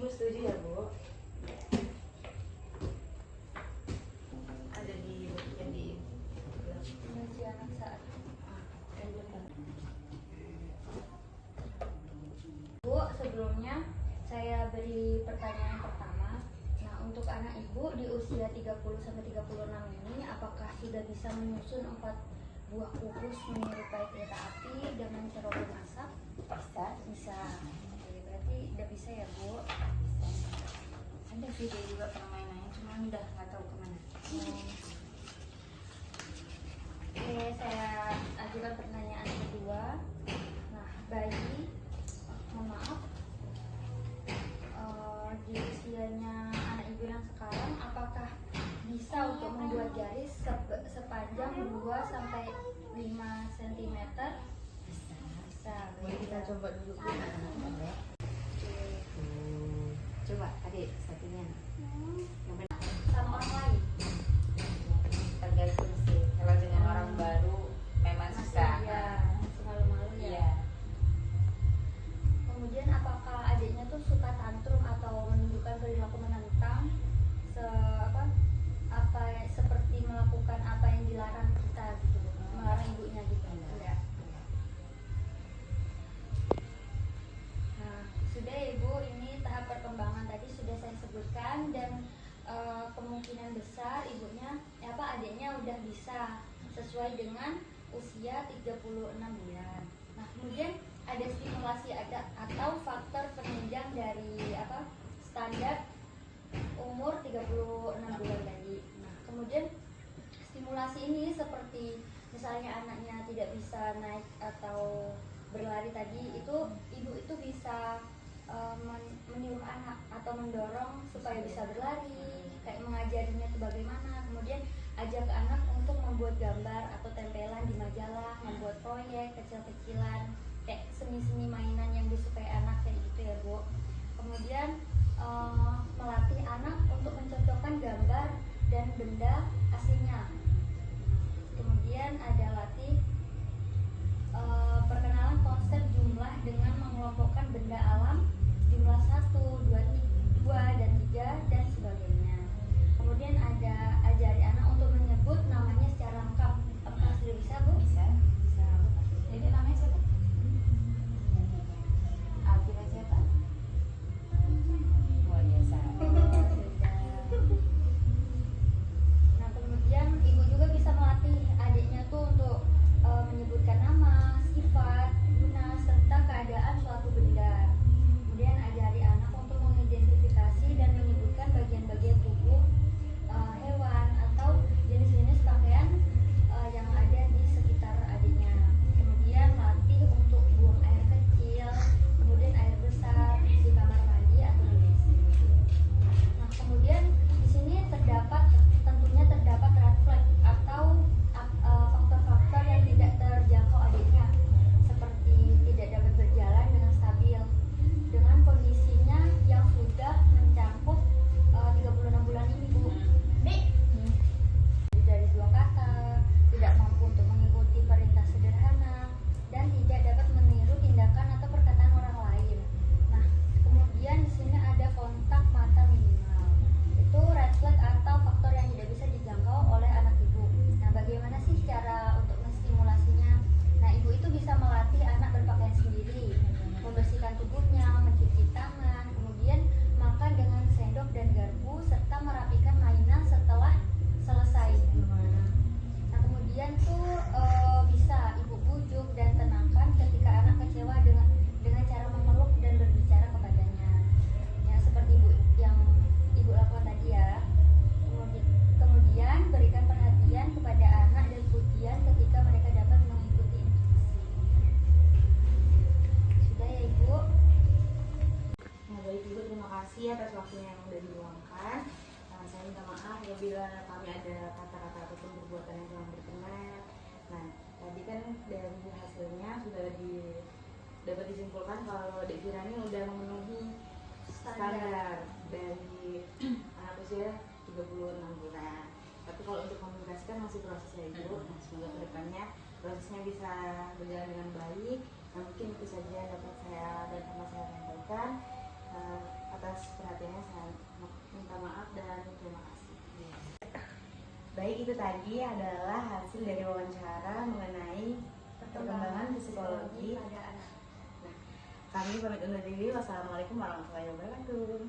Ibu setuju ya, Bu? Ada di bagian di Emosi anak saat Bu, sebelumnya saya beri pertanyaan pertama. Nah, untuk anak ibu di usia 30-36 ini, apakah sudah bisa menyusun 4 buah kukus menyerupai kereta api dengan cara memasak? Bisa. Bisa. Oke, berarti udah bisa ya, Bu? Ada sih dia juga permainannya, cuma udah nggak tahu kemana. Oke, saya ajukan pertanyaan kedua. Nah, bayi, mohon maaf, di usianya anak ibu yang sekarang, apakah bisa untuk membuat garis sepanjang 2-5 cm? Bisa. Boleh kita coba dulu. Oke. Coba adik satunya. Yang benar. Sama orang lain. Tergantung sih. Kalau dengan orang baru memang susah. Ya, masih malu-malu ya. Iya. Kemudian apakah adiknya tuh suka tantrum atau menunjukkan perilaku menentang seperti melakukan apa yang dilarang kita gitu, melarang ibunya gitu? Enggak. Nah, sudah ya Ibu, ini tahap perkembangan tadi sudah saya sebutkan dan kemungkinan besar ibunya adiknya udah bisa sesuai dengan usia 36 bulan. Nah, kemudian ada stimulasi atau faktor penunjang dari standar umur 36 bulan tadi. Nah, kemudian stimulasi ini seperti misalnya anaknya tidak bisa naik atau berlari tadi, itu ibu itu bisa menyuruh anak atau mendorong supaya bisa berlari, kayak mengajarinya itu bagaimana. Kemudian ajak anak untuk membuat gambar atau tempelan di majalah, membuat proyek kecil-kecilan, kayak seni-seni mainan yang disukai anak kayak gitu ya Bu. Kemudian melatih anak untuk mencocokkan gambar dan benda aslinya. Kemudian ada latih perkenalan konsep jumlah dengan mengelompokkan benda alam, jumlah 1, 2, dan 3 dan sebagainya. Kemudian ada ajari anak untuk menyebut namanya secara lengkap. Apakah sudah bisa Bu? Bisa. Bisa. Jadi namanya siapa? Alvira siapa? Luar biasa. Nah, kemudian ibu juga bisa melatih adiknya tuh untuk menyebutkan nama, sifat, guna, serta keadaan suatu benda. Kemudian ajari anak untuk mengidentifikasi dan menyebutkan bagian-bagian tubuh hewan atau jenis-jenis pakaian yang ada di sekitar adiknya. Kemudian latih untuk buang air kecil, kemudian air besar di kamar mandi atau di WC. Nah, kemudian di sini tentunya terdapat red flag atau faktor-faktor yang tidak terjangkau adiknya, seperti tidak dapat berjalan dengan stabil dengan kondisinya yang sudah mencakup 36 bulan ini Bu. Dari 2 kata, tidak mampu untuk mengikuti perintah sederhana, dan tidak dapat meniru tindakan atau perkataan orang lain. Nah, kemudian di sini ada kontak mata minimal. Itu red flag atau faktor yang tidak bisa dijangkau oleh anak ibu. Nah, bagaimana sih cara untuk menstimulasinya? Nah, ibu itu bisa melatih anak berpakaian sendiri, membersihkan tubuhnya, mencuci tangan, kemudian makan dengan sendok dan garpu, serta merapikan mainan setelah selesai. Nah, kemudian tuh bisa ibu bujuk dan tenangkan ketika anak kecewa dengan cara memeluk dan berbicara kepadanya. Ya, seperti yang ibu lakukan tadi ya. Kemudian berikan perhatian kepada anak dan pujian ketika mereka dapat mengikuti instruksi. Sudah ya Ibu? Nah, baik Ibu, terima kasih atas waktunya yang sudah diluangkan. Saya minta maaf apabila kami ada kata-kata ataupun perbuatan yang kurang berkenan. Nah, tadi kan dari hasilnya sudah dapat disimpulkan kalau Dek Firani udah memenuhi standar dari anak usia 36 bulan. Tapi kalau untuk komunikasikan masih proses ya Ibu. Nah, semoga kedepannya prosesnya bisa berjalan dengan baik. Nah, mungkin itu saja dapat saya dan sama saya sampaikan atas itu tadi adalah hasil dari wawancara mengenai perkembangan psikologi pada anak. Kami pamit undur diri. Wassalamualaikum warahmatullahi wabarakatuh.